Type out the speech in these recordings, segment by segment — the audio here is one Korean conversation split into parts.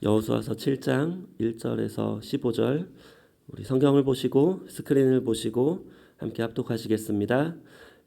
여호수아서 7장 1절에서 15절 우리 성경을 보시고 스크린을 보시고 함께 합독하시겠습니다.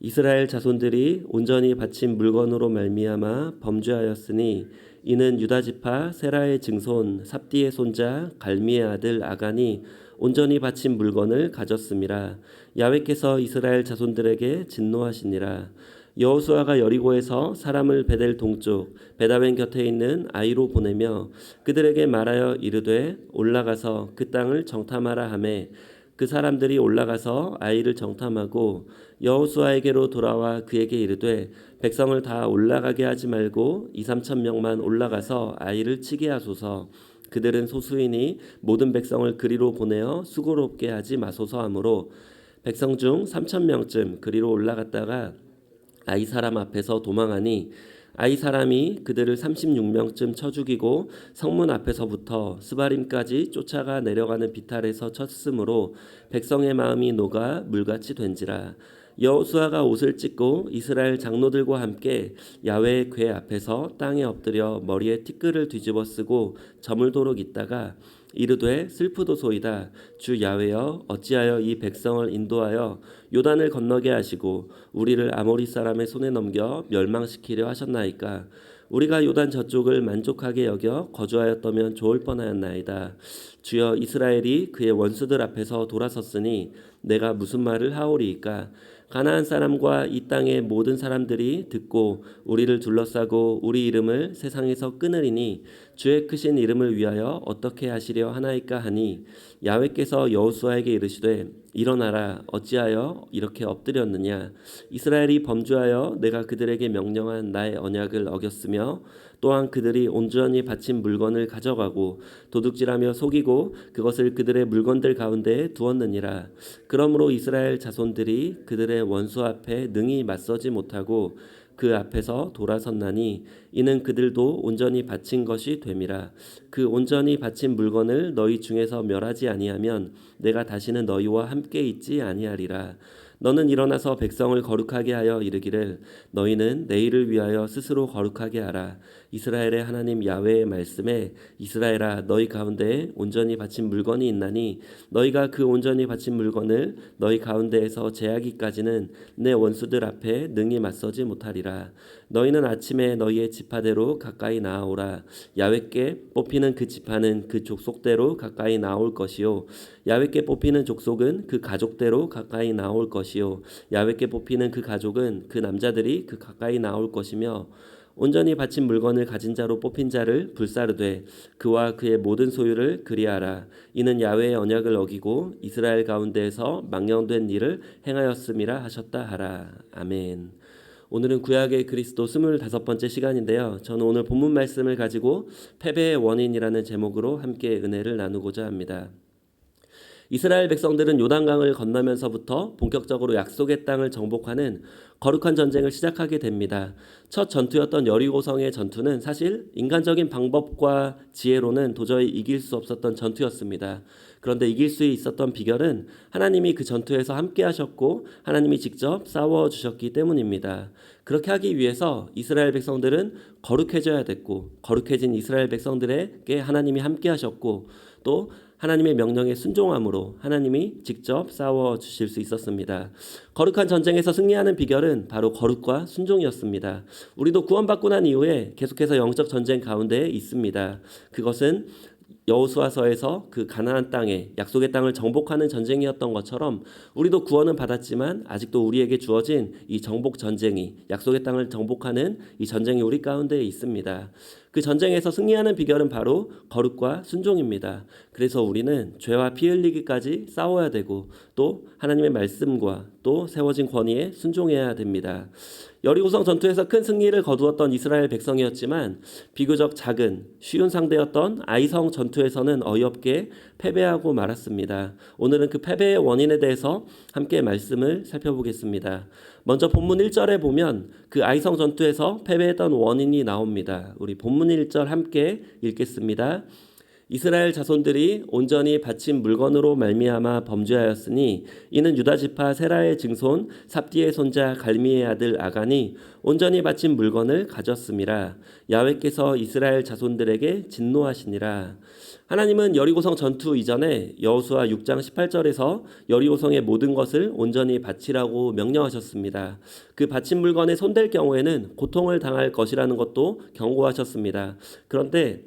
이스라엘 자손들이 온전히 바친 물건으로 말미암아 범죄하였으니 이는 유다 지파 세라의 증손 삽디의 손자 갈미의 아들 아간이 온전히 바친 물건을 가졌음이라. 야훼께서 이스라엘 자손들에게 진노하시니라. 여호수아가 여리고에서 사람을 베델 동쪽 베다웬 곁에 있는 아이로 보내며 그들에게 말하여 이르되 올라가서 그 땅을 정탐하라 하매 그 사람들이 올라가서 아이를 정탐하고 여호수아에게로 돌아와 그에게 이르되 백성을 다 올라가게 하지 말고 2-3천 명만 올라가서 아이를 치게 하소서. 그들은 소수이니 모든 백성을 그리로 보내어 수고롭게 하지 마소서 하므로 백성 중 3천 명쯤 그리로 올라갔다가 아이 사람 앞에서 도망하니 아이 사람이 그들을 36명쯤 쳐 죽이고 성문 앞에서부터 스바림까지 쫓아가 내려가는 비탈에서 쳤으므로 백성의 마음이 녹아 물같이 된지라. 여호수아가 옷을 찢고 이스라엘 장로들과 함께 야훼의 궤 앞에서 땅에 엎드려 머리에 티끌을 뒤집어 쓰고 저물도록 있다가 이르되 슬프도소이다. 주 야훼여 어찌하여 이 백성을 인도하여 요단을 건너게 하시고 우리를 아모리 사람의 손에 넘겨 멸망시키려 하셨나이까. 우리가 요단 저쪽을 만족하게 여겨 거주하였다면 좋을 뻔하였나이다. 주여 이스라엘이 그의 원수들 앞에서 돌아섰으니 내가 무슨 말을 하오리이까. 가나안 사람과 이 땅의 모든 사람들이 듣고 우리를 둘러싸고 우리 이름을 세상에서 끊으리니 주의 크신 이름을 위하여 어떻게 하시려 하나이까 하니 야훼께서 여호수아에게 이르시되 일어나라. 어찌하여 이렇게 엎드렸느냐. 이스라엘이 범죄하여 내가 그들에게 명령한 나의 언약을 어겼으며 또한 그들이 온전히 바친 물건을 가져가고 도둑질하며 속이고 그것을 그들의 물건들 가운데 두었느니라. 그러므로 이스라엘 자손들이 그들의 원수 앞에 능히 맞서지 못하고 그 앞에서 돌아섰나니 이는 그들도 온전히 바친 것이 됨이라. 그 온전히 바친 물건을 너희 중에서 멸하지 아니하면 내가 다시는 너희와 함께 있지 아니하리라. 너는 일어나서 백성을 거룩하게 하여 이르기를 너희는 내일을 위하여 스스로 거룩하게 하라. 이스라엘의 하나님 야훼의 말씀에 이스라엘아 너희 가운데에 온전히 바친 물건이 있나니 너희가 그 온전히 바친 물건을 너희 가운데에서 제하기까지는 내 원수들 앞에 능히 맞서지 못하리라. 너희는 아침에 너희의 지파대로 가까이 나아오라. 야훼께 뽑히는 그 지파는 그 족속대로 가까이 나올 것이요 야훼께 뽑히는 족속은 그 가족대로 가까이 나올 것이요 야훼께 뽑히는 그 가족은 그 남자들이 그 가까이 나올 것이며 온전히 바친 물건을 가진 자로 뽑힌 자를 불사르되 그와 그의 모든 소유를 그리하라. 이는 야훼의 언약을 어기고 이스라엘 가운데에서 망령된 일을 행하였음이라 하셨다 하라. 아멘. 오늘은 구약의 그리스도 25번째 시간인데요. 저는 오늘 본문 말씀을 가지고 패배의 원인이라는 제목으로 함께 은혜를 나누고자 합니다. 이스라엘 백성들은 요단강을 건너면서부터 본격적으로 약속의 땅을 정복하는 거룩한 전쟁을 시작하게 됩니다. 첫 전투였던 여리고성의 전투는 사실 인간적인 방법과 지혜로는 도저히 이길 수 없었던 전투였습니다. 그런데 이길 수 있었던 비결은 하나님이 그 전투에서 함께 하셨고 하나님이 직접 싸워주셨기 때문입니다. 그렇게 하기 위해서 이스라엘 백성들은 거룩해져야 됐고 거룩해진 이스라엘 백성들에게 하나님이 함께 하셨고 또 하나님의 명령에 순종함으로 하나님이 직접 싸워주실 수 있었습니다. 거룩한 전쟁에서 승리하는 비결은 바로 거룩과 순종이었습니다. 우리도 구원받고 난 이후에 계속해서 영적 전쟁 가운데 있습니다. 그것은 여호수아서에서 그 가나안 땅에 약속의 땅을 정복하는 전쟁이었던 것처럼 우리도 구원은 받았지만 아직도 우리에게 주어진 이 정복 전쟁이 약속의 땅을 정복하는 이 전쟁이 우리 가운데 있습니다. 그 전쟁에서 승리하는 비결은 바로 거룩과 순종입니다. 그래서 우리는 죄와 피 흘리기까지 싸워야 되고 또 하나님의 말씀과 또 세워진 권위에 순종해야 됩니다. 여리고성 전투에서 큰 승리를 거두었던 이스라엘 백성이었지만 비교적 작은 쉬운 상대였던 아이성 전투에서는 어이없게 패배하고 말았습니다. 오늘은 그 패배의 원인에 대해서 함께 말씀을 살펴보겠습니다. 먼저 본문 1절에 보면 그 아이성 전투에서 패배했던 원인이 나옵니다. 우리 본문 1절 함께 읽겠습니다. 이스라엘 자손들이 온전히 바친 물건으로 말미암아 범죄하였으니 이는 유다 지파 세라의 증손 삽디의 손자 갈미의 아들 아간이 온전히 바친 물건을 가졌음이라. 야훼께서 이스라엘 자손들에게 진노하시니라. 하나님은 여리고성 전투 이전에 여호수아 6장 18절에서 여리고성의 모든 것을 온전히 바치라고 명령하셨습니다. 그 바친 물건에 손댈 경우에는 고통을 당할 것이라는 것도 경고하셨습니다. 그런데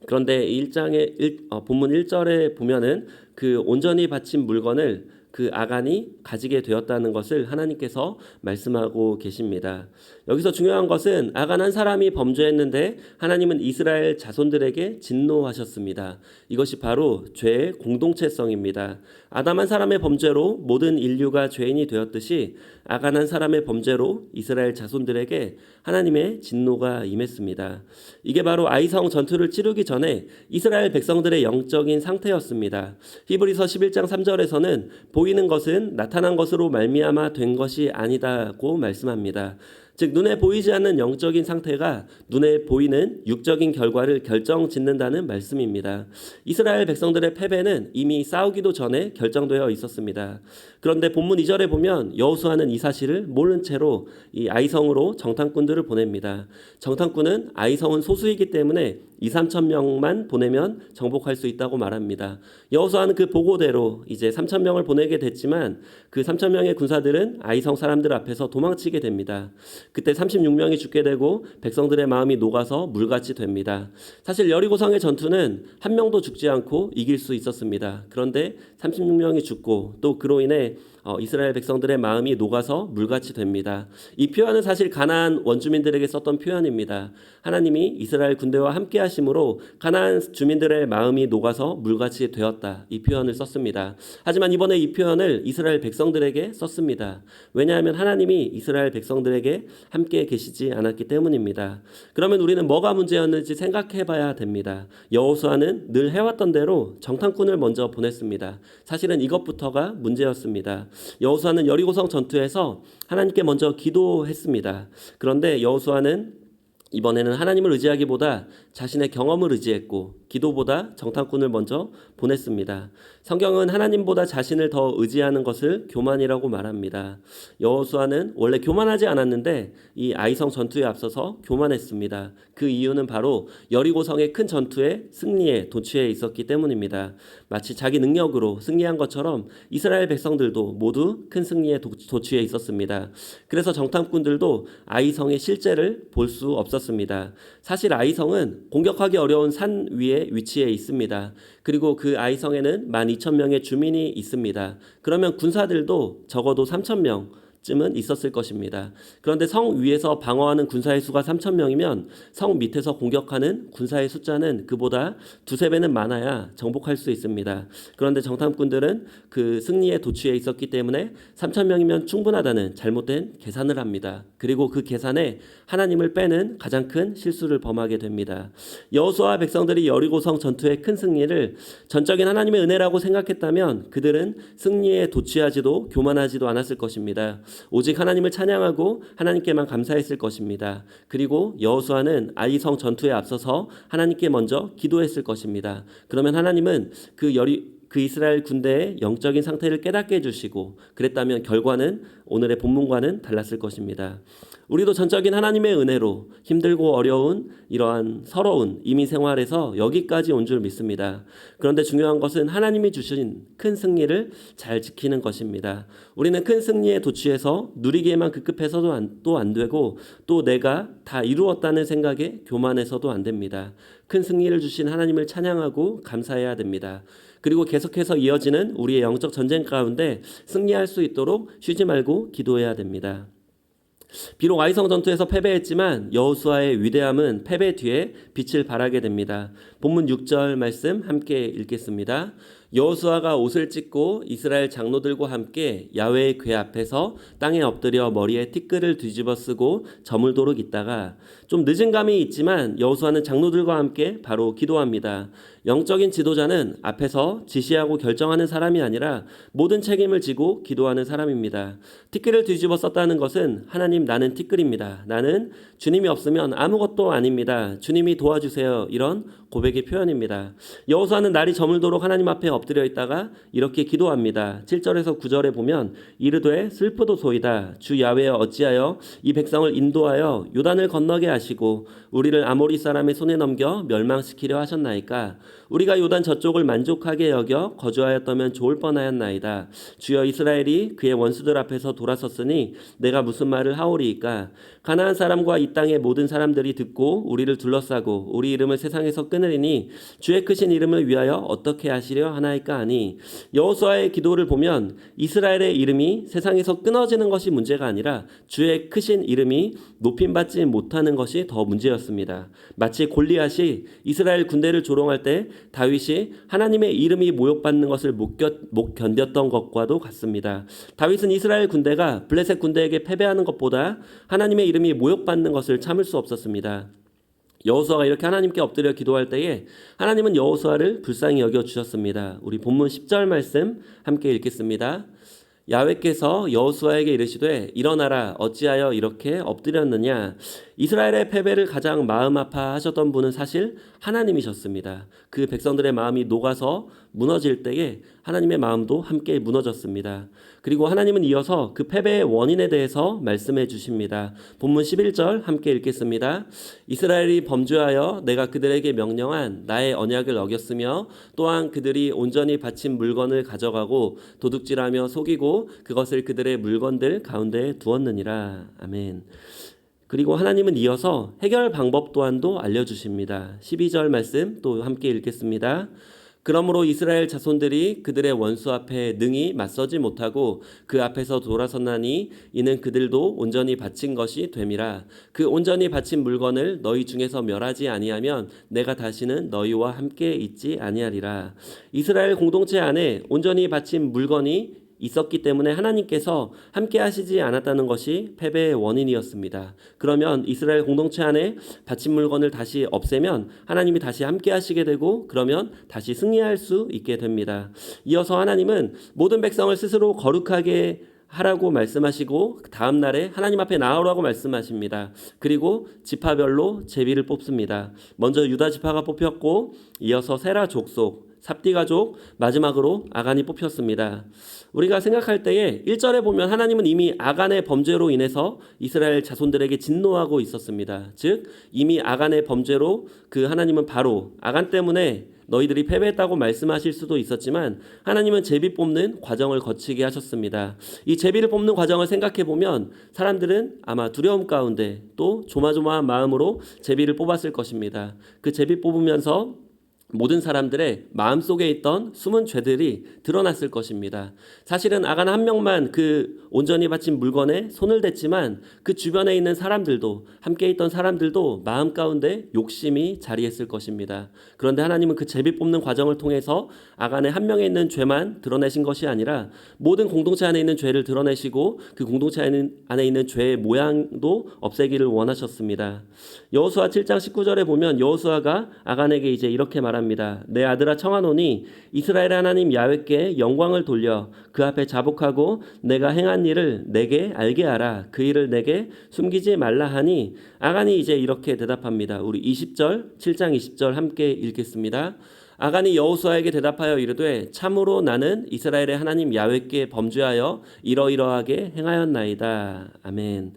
본문 1절에 보면은 그 온전히 바친 물건을 그 아간이 가지게 되었다는 것을 하나님께서 말씀하고 계십니다. 여기서 중요한 것은 아간 한 사람이 범죄했는데 하나님은 이스라엘 자손들에게 진노하셨습니다. 이것이 바로 죄의 공동체성입니다. 아담 한 사람의 범죄로 모든 인류가 죄인이 되었듯이 아간 한 사람의 범죄로 이스라엘 자손들에게 하나님의 진노가 임했습니다. 이게 바로 아이성 전투를 치르기 전에 이스라엘 백성들의 영적인 상태였습니다. 히브리서 11장 3절에서는 보이는 것은 나타난 것으로 말미암아 된 것이 아니다고 말씀합니다. 즉 눈에 보이지 않는 영적인 상태가 눈에 보이는 육적인 결과를 결정짓는다는 말씀입니다. 이스라엘 백성들의 패배는 이미 싸우기도 전에 결정되어 있었습니다. 그런데 본문 2절에 보면 여호수아는 이 사실을 모른 채로 이 아이성으로 정탐꾼들을 보냅니다. 정탐꾼은 아이성은 소수이기 때문에 2-3천 명만 보내면 정복할 수 있다고 말합니다. 여호수아는 그 보고대로 이제 3천 명을 보내게 됐지만 그 3천 명의 군사들은 아이성 사람들 앞에서 도망치게 됩니다. 그때 36명이 죽게 되고 백성들의 마음이 녹아서 물같이 됩니다. 사실 여리고성의 전투는 한 명도 죽지 않고 이길 수 있었습니다. 그런데 36명이 죽고 또 그로 인해 이스라엘 백성들의 마음이 녹아서 물같이 됩니다. 이 표현은 사실 가나안 원주민들에게 썼던 표현입니다. 하나님이 이스라엘 군대와 함께 하심으로 가나안 주민들의 마음이 녹아서 물같이 되었다. 이 표현을 썼습니다. 하지만 이번에 이 표현을 이스라엘 백성들에게 썼습니다. 왜냐하면 하나님이 이스라엘 백성들에게 함께 계시지 않았기 때문입니다. 그러면 우리는 뭐가 문제였는지 생각해 봐야 됩니다. 여호수아는 늘 해왔던 대로 정탐꾼을 먼저 보냈습니다. 사실은 이것부터가 문제였습니다. 여호수아는 여리고성 전투에서 하나님께 먼저 기도했습니다. 그런데 여호수아는 이번에는 하나님을 의지하기보다 자신의 경험을 의지했고 기도보다 정탐꾼을 먼저 보냈습니다. 성경은 하나님보다 자신을 더 의지하는 것을 교만이라고 말합니다. 여호수아는 원래 교만하지 않았는데 이 아이성 전투에 앞서서 교만했습니다. 그 이유는 바로 여리고성의 큰 전투의 승리에 도취해 있었기 때문입니다. 마치 자기 능력으로 승리한 것처럼 이스라엘 백성들도 모두 큰 승리에 도취해 있었습니다. 그래서 정탐꾼들도 아이성의 실제를 볼 수 없었습니다. 사실 아이성은 공격하기 어려운 산 위에 위치해 있습니다. 그리고 그 아이성에는 12,000명의 주민이 있습니다. 그러면 군사들도 적어도 3,000명쯤은 있었을 것입니다. 그런데 성 위에서 방어하는 군사의 수가 3,000명이면 성 밑에서 공격하는 군사의 숫자는 그보다 2-3배는 많아야 정복할 수 있습니다. 그런데 정탐꾼들은 그 승리에 도취해 있었기 때문에 3,000명이면 충분하다는 잘못된 계산을 합니다. 그리고 그 계산에 하나님을 빼는 가장 큰 실수를 범하게 됩니다. 여호수아와 백성들이 여리고성 전투의 큰 승리를 전적인 하나님의 은혜라고 생각했다면 그들은 승리에 도취하지도 교만하지도 않았을 것입니다. 오직 하나님을 찬양하고 하나님께만 감사했을 것입니다. 그리고 여호수아는 아이성 전투에 앞서서 하나님께 먼저 기도했을 것입니다. 그러면 하나님은 그 이스라엘 군대의 영적인 상태를 깨닫게 해주시고 그랬다면 결과는 오늘의 본문과는 달랐을 것입니다. 우리도 전적인 하나님의 은혜로 힘들고 어려운 이러한 서러운 이민 생활에서 여기까지 온 줄 믿습니다. 그런데 중요한 것은 하나님이 주신 큰 승리를 잘 지키는 것입니다. 우리는 큰 승리에 도취해서 누리기에만 급급해서도 또 안 되고 또 내가 다 이루었다는 생각에 교만해서도 안 됩니다. 큰 승리를 주신 하나님을 찬양하고 감사해야 됩니다. 그리고 계속해서 이어지는 우리의 영적 전쟁 가운데 승리할 수 있도록 쉬지 말고 기도해야 됩니다. 비록 아이성 전투에서 패배했지만 여호수아의 위대함은 패배 뒤에 빛을 발하게 됩니다. 본문 6절 말씀 함께 읽겠습니다. 여호수아가 옷을 찢고 이스라엘 장로들과 함께 야훼의 궤 앞에서 땅에 엎드려 머리에 티끌을 뒤집어 쓰고 저물도록 있다가 좀 늦은 감이 있지만 여호수아는 장로들과 함께 바로 기도합니다. 영적인 지도자는 앞에서 지시하고 결정하는 사람이 아니라 모든 책임을 지고 기도하는 사람입니다. 티끌을 뒤집어 썼다는 것은 하나님 나는 티끌입니다. 나는 주님이 없으면 아무것도 아닙니다. 주님이 도와주세요. 이런 고백이 고백의 표현입니다. 여호수아는 날이 저물도록 하나님 앞에 엎드려 있다가 이렇게 기도합니다. 7절에서 9절에 보면 이르되 슬프도소이다. 주 야훼여 어찌하여 이 백성을 인도하여 요단을 건너게 하시고 우리를 아모리 사람의 손에 넘겨 멸망시키려 하셨나이까. 우리가 요단 저쪽을 만족하게 여겨 거주하였다면 좋을 뻔하였나이다. 주여 이스라엘이 그의 원수들 앞에서 돌아섰으니 내가 무슨 말을 하오리이까. 가나안 사람과 이 땅의 모든 사람들이 듣고 우리를 둘러싸고 우리 이름을 세상에서 끊으리니 주의 크신 이름을 위하여 어떻게 하시려 하나이까 하니. 여호수아의 기도를 보면 이스라엘의 이름이 세상에서 끊어지는 것이 문제가 아니라 주의 크신 이름이 높임받지 못하는 것이 더 문제였습니다. 마치 골리앗이 이스라엘 군대를 조롱할 때 다윗이 하나님의 이름이 모욕받는 것을 못 견뎠던 것과도 같습니다. 다윗은 이스라엘 군대가 블레셋 군대에게 패배하는 것보다 하나님의 이름이 모욕받는 것을 참을 수 없었습니다. 여호수아가 이렇게 하나님께 엎드려 기도할 때에 하나님은 여호수아를 불쌍히 여겨 주셨습니다. 우리 본문 10절 말씀 함께 읽겠습니다. 야훼께서 여호수아에게 이르시되 일어나라 어찌하여 이렇게 엎드렸느냐. 이스라엘의 패배를 가장 마음 아파하셨던 분은 사실 하나님이셨습니다. 그 백성들의 마음이 녹아서 무너질 때에 하나님의 마음도 함께 무너졌습니다. 그리고 하나님은 이어서 그 패배의 원인에 대해서 말씀해 주십니다. 본문 11절 함께 읽겠습니다. 이스라엘이 범죄하여 내가 그들에게 명령한 나의 언약을 어겼으며 또한 그들이 온전히 바친 물건을 가져가고 도둑질하며 속이고 그것을 그들의 물건들 가운데 두었느니라. 아멘. 그리고 하나님은 이어서 해결 방법 또한도 알려주십니다. 12절 말씀 또 함께 읽겠습니다. 그러므로 이스라엘 자손들이 그들의 원수 앞에 능히 맞서지 못하고 그 앞에서 돌아섰나니 이는 그들도 온전히 바친 것이 됨이라. 그 온전히 바친 물건을 너희 중에서 멸하지 아니하면 내가 다시는 너희와 함께 있지 아니하리라. 이스라엘 공동체 안에 온전히 바친 물건이 있었기 때문에 하나님께서 함께 하시지 않았다는 것이 패배의 원인이었습니다. 그러면 이스라엘 공동체 안에 바친 물건을 다시 없애면 하나님이 다시 함께 하시게 되고 그러면 다시 승리할 수 있게 됩니다. 이어서 하나님은 모든 백성을 스스로 거룩하게 하라고 말씀하시고 다음 날에 하나님 앞에 나오라고 말씀하십니다. 그리고 지파별로 제비를 뽑습니다. 먼저 유다 지파가 뽑혔고 이어서 세라 족속, 삽디 가족, 마지막으로 아간이 뽑혔습니다. 우리가 생각할 때에 1절에 보면 하나님은 이미 아간의 범죄로 인해서 이스라엘 자손들에게 진노하고 있었습니다. 즉 이미 아간의 범죄로 그 하나님은 바로 아간 때문에 너희들이 패배했다고 말씀하실 수도 있었지만 하나님은 제비 뽑는 과정을 거치게 하셨습니다. 이 제비를 뽑는 과정을 생각해 보면 사람들은 아마 두려움 가운데 또 조마조마한 마음으로 제비를 뽑았을 것입니다. 그 제비 뽑으면서 모든 사람들의 마음속에 있던 숨은 죄들이 드러났을 것입니다. 사실은 아간 한 명만 그 온전히 바친 물건에 손을 댔지만 그 주변에 있는 사람들도 함께 있던 사람들도 마음 가운데 욕심이 자리했을 것입니다. 그런데 하나님은 그 제비 뽑는 과정을 통해서 아간의 한 명에 있는 죄만 드러내신 것이 아니라 모든 공동체 안에 있는 죄를 드러내시고 그 공동체 안에 있는 죄의 모양도 없애기를 원하셨습니다. 여호수아 7장 19절에 보면 여호수아가 아간에게 이제 이렇게 말합니다. 내 아들아 청하노니 이스라엘 하나님 야훼께 영광을 돌려 그 앞에 자복하고 내가 행한 일을 내게 알게 하라. 그 일을 내게 숨기지 말라 하니 아간이 이제 이렇게 대답합니다. 우리 20절 7장 20절 함께 읽겠습니다. 아간이 여호수아에게 대답하여 이르되 참으로 나는 이스라엘의 하나님 야훼께 범죄하여 이러이러하게 행하였나이다. 아멘.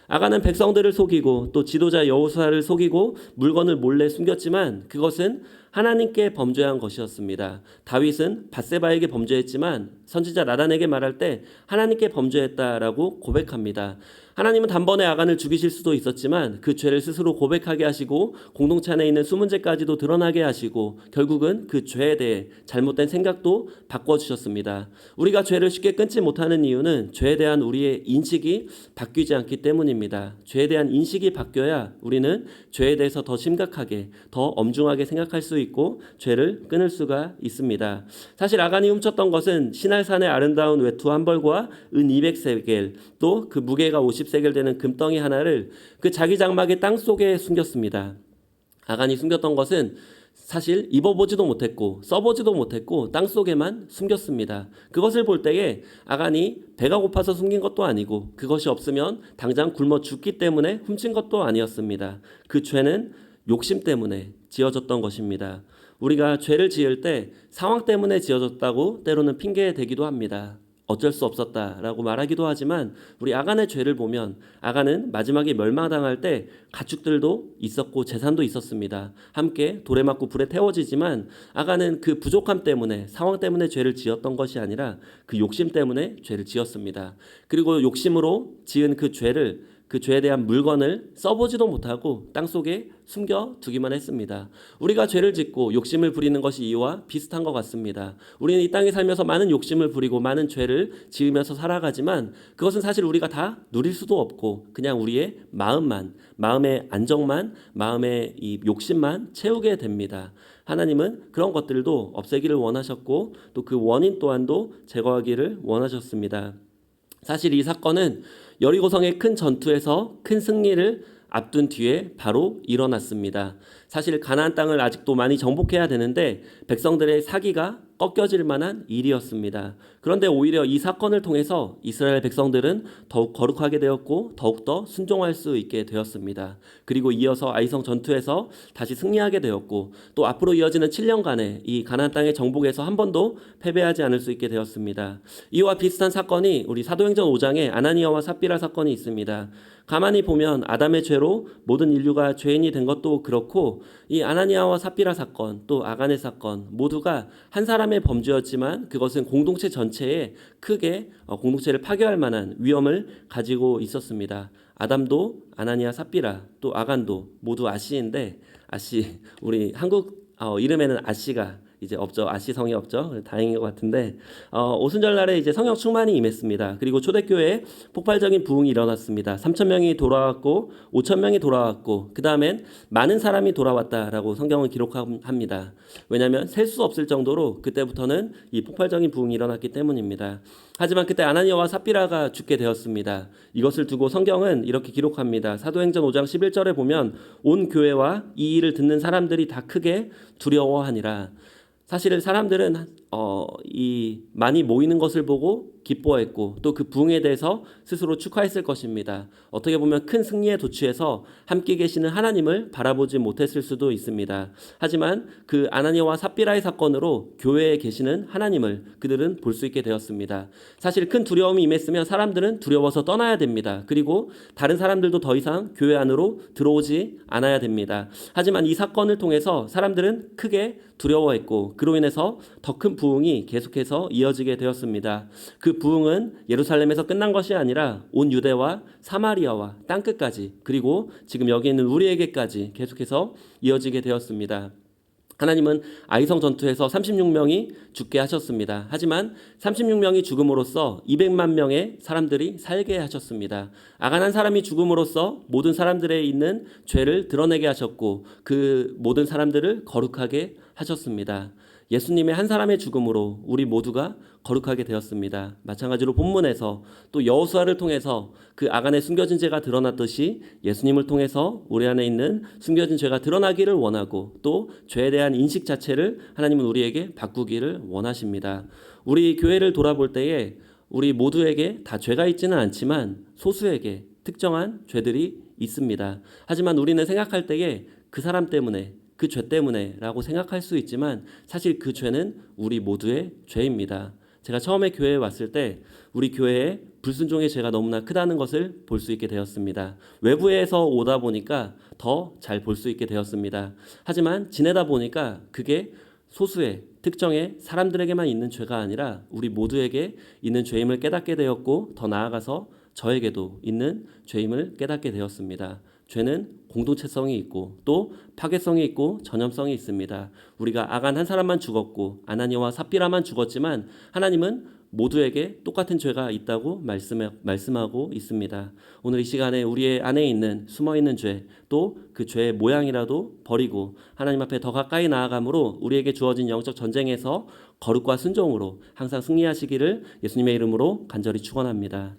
아간은 백성들을 속이고 또 지도자 여호수아를 속이고 물건을 몰래 숨겼지만 그것은 하나님께 범죄한 것이었습니다. 다윗은 밧세바에게 범죄했지만 선지자 나단에게 말할 때 하나님께 범죄했다라고 고백합니다. 하나님은 단번에 아간을 죽이실 수도 있었지만 그 죄를 스스로 고백하게 하시고 공동체 안에 있는 숨은 죄까지도 드러나게 하시고 결국은 그 죄에 대해 잘못된 생각도 바꿔주셨습니다. 우리가 죄를 쉽게 끊지 못하는 이유는 죄에 대한 우리의 인식이 바뀌지 않기 때문입니다. 죄에 대한 인식이 바뀌어야 우리는 죄에 대해서 더 심각하게 더 엄중하게 생각할 수 있고 죄를 끊을 수가 있습니다. 사실 아간이 훔쳤던 것은 시날산의 아름다운 외투 한 벌과 은 200세겔 또 그 무게가 50세겔 되는 금덩이 하나를 그 자기 장막의 땅 속에 숨겼습니다. 아간이 숨겼던 것은 사실 입어보지도 못했고 써보지도 못했고 땅 속에만 숨겼습니다. 그것을 볼 때에 아간이 배가 고파서 숨긴 것도 아니고 그것이 없으면 당장 굶어 죽기 때문에 훔친 것도 아니었습니다. 그 죄는 욕심 때문에 지어졌던 것입니다. 우리가 죄를 지을 때 상황 때문에 지어졌다고 때로는 핑계 대기도 합니다. 어쩔 수 없었다라고 말하기도 하지만 우리 아간의 죄를 보면 아간은 마지막에 멸망당할 때 가축들도 있었고 재산도 있었습니다. 함께 돌에 맞고 불에 태워지지만 아간은 그 부족함 때문에 상황 때문에 죄를 지었던 것이 아니라 그 욕심 때문에 죄를 지었습니다. 그리고 욕심으로 지은 그 죄에 대한 물건을 써보지도 못하고 땅속에 숨겨두기만 했습니다. 우리가 죄를 짓고 욕심을 부리는 것이 이와 비슷한 것 같습니다. 우리는 이 땅에 살면서 많은 욕심을 부리고 많은 죄를 지으면서 살아가지만 그것은 사실 우리가 다 누릴 수도 없고 그냥 우리의 마음의 안정만, 마음의 이 욕심만 채우게 됩니다. 하나님은 그런 것들도 없애기를 원하셨고 또 그 원인 또한도 제거하기를 원하셨습니다. 사실 이 사건은 여리고성의 큰 전투에서 큰 승리를 앞둔 뒤에 바로 일어났습니다. 사실 가나안 땅을 아직도 많이 정복해야 되는데 백성들의 사기가 꺾여질 만한 일이었습니다. 그런데 오히려 이 사건을 통해서 이스라엘 백성들은 더욱 거룩하게 되었고 더욱더 순종할 수 있게 되었습니다. 그리고 이어서 아이성 전투에서 다시 승리하게 되었고 또 앞으로 이어지는 7년간의 이 가나안 땅의 정복에서 한 번도 패배하지 않을 수 있게 되었습니다. 이와 비슷한 사건이 우리 사도행전 5장에 아나니아와 삽비라 사건이 있습니다. 가만히 보면 아담의 죄로 모든 인류가 죄인이 된 것도 그렇고 이 아나니아와 삽비라 사건 또 아간의 사건 모두가 한 사람의 범죄였지만 그것은 공동체 전체에 크게 공동체를 파괴할 만한 위험을 가지고 있었습니다. 아담도 아나니아 삽비라 또 아간도 모두 아씨인데 아씨 우리 한국 이름에는 아씨가 이제 없죠. 아씨성이 없죠. 다행인 것 같은데 오순절날에 이제 성령 충만이 임했습니다. 그리고 초대교회에 폭발적인 부흥이 일어났습니다. 3,000명이 돌아왔고 5,000명이 돌아왔고 그 다음엔 많은 사람이 돌아왔다라고 성경은 기록합니다. 왜냐하면 셀 수 없을 정도로 그때부터는 이 폭발적인 부흥이 일어났기 때문입니다. 하지만 그때 아나니아와 삽비라가 죽게 되었습니다. 이것을 두고 성경은 이렇게 기록합니다. 사도행전 5장 11절에 보면 온 교회와 이 일을 듣는 사람들이 다 크게 두려워하니라. 사실 사람들은 이 많이 모이는 것을 보고 기뻐했고 또 그 부흥에 대해서 스스로 축하했을 것입니다. 어떻게 보면 큰 승리에 도취해서 함께 계시는 하나님을 바라보지 못했을 수도 있습니다. 하지만 그 아나니아와 삽비라의 사건으로 교회에 계시는 하나님을 그들은 볼 수 있게 되었습니다. 사실 큰 두려움이 임했으면 사람들은 두려워서 떠나야 됩니다. 그리고 다른 사람들도 더 이상 교회 안으로 들어오지 않아야 됩니다. 하지만 이 사건을 통해서 사람들은 크게 두려워했고 그로 인해서 더 큰 부흥이 계속해서 이어지게 되었습니다. 그 부흥은 예루살렘에서 끝난 것이 아니라 온 유대와 사마리아와 땅끝까지 그리고 지금 여기 있는 우리에게까지 계속해서 이어지게 되었습니다. 하나님은 아이성 전투에서 36명이 죽게 하셨습니다. 하지만 36명이 죽음으로써 200만 명의 사람들이 살게 하셨습니다. 아간 한 사람이 죽음으로써 모든 사람들에 있는 죄를 드러내게 하셨고 그 모든 사람들을 거룩하게 하셨습니다. 예수님의 한 사람의 죽음으로 우리 모두가 거룩하게 되었습니다. 마찬가지로 본문에서 또 여호수아를 통해서 그 아간의 숨겨진 죄가 드러났듯이 예수님을 통해서 우리 안에 있는 숨겨진 죄가 드러나기를 원하고 또 죄에 대한 인식 자체를 하나님은 우리에게 바꾸기를 원하십니다. 우리 교회를 돌아볼 때에 우리 모두에게 다 죄가 있지는 않지만 소수에게 특정한 죄들이 있습니다. 하지만 우리는 생각할 때에 그 사람 때문에 그 죄 때문에 라고 생각할 수 있지만 사실 그 죄는 우리 모두의 죄입니다. 제가 처음에 교회에 왔을 때 우리 교회에 불순종의 죄가 너무나 크다는 것을 볼 수 있게 되었습니다. 외부에서 오다 보니까 더 잘 볼 수 있게 되었습니다. 하지만 지내다 보니까 그게 소수의 특정의 사람들에게만 있는 죄가 아니라 우리 모두에게 있는 죄임을 깨닫게 되었고 더 나아가서 저에게도 있는 죄임을 깨닫게 되었습니다. 죄는 공동체성이 있고 또 파괴성이 있고 전염성이 있습니다. 우리가 아간 한 사람만 죽었고 아나니아와 삽비라만 죽었지만 하나님은 모두에게 똑같은 죄가 있다고 말씀하고 있습니다. 오늘 이 시간에 우리의 안에 있는 숨어있는 죄 또 그 죄의 모양이라도 버리고 하나님 앞에 더 가까이 나아감으로 우리에게 주어진 영적 전쟁에서 거룩과 순종으로 항상 승리하시기를 예수님의 이름으로 간절히 축원합니다.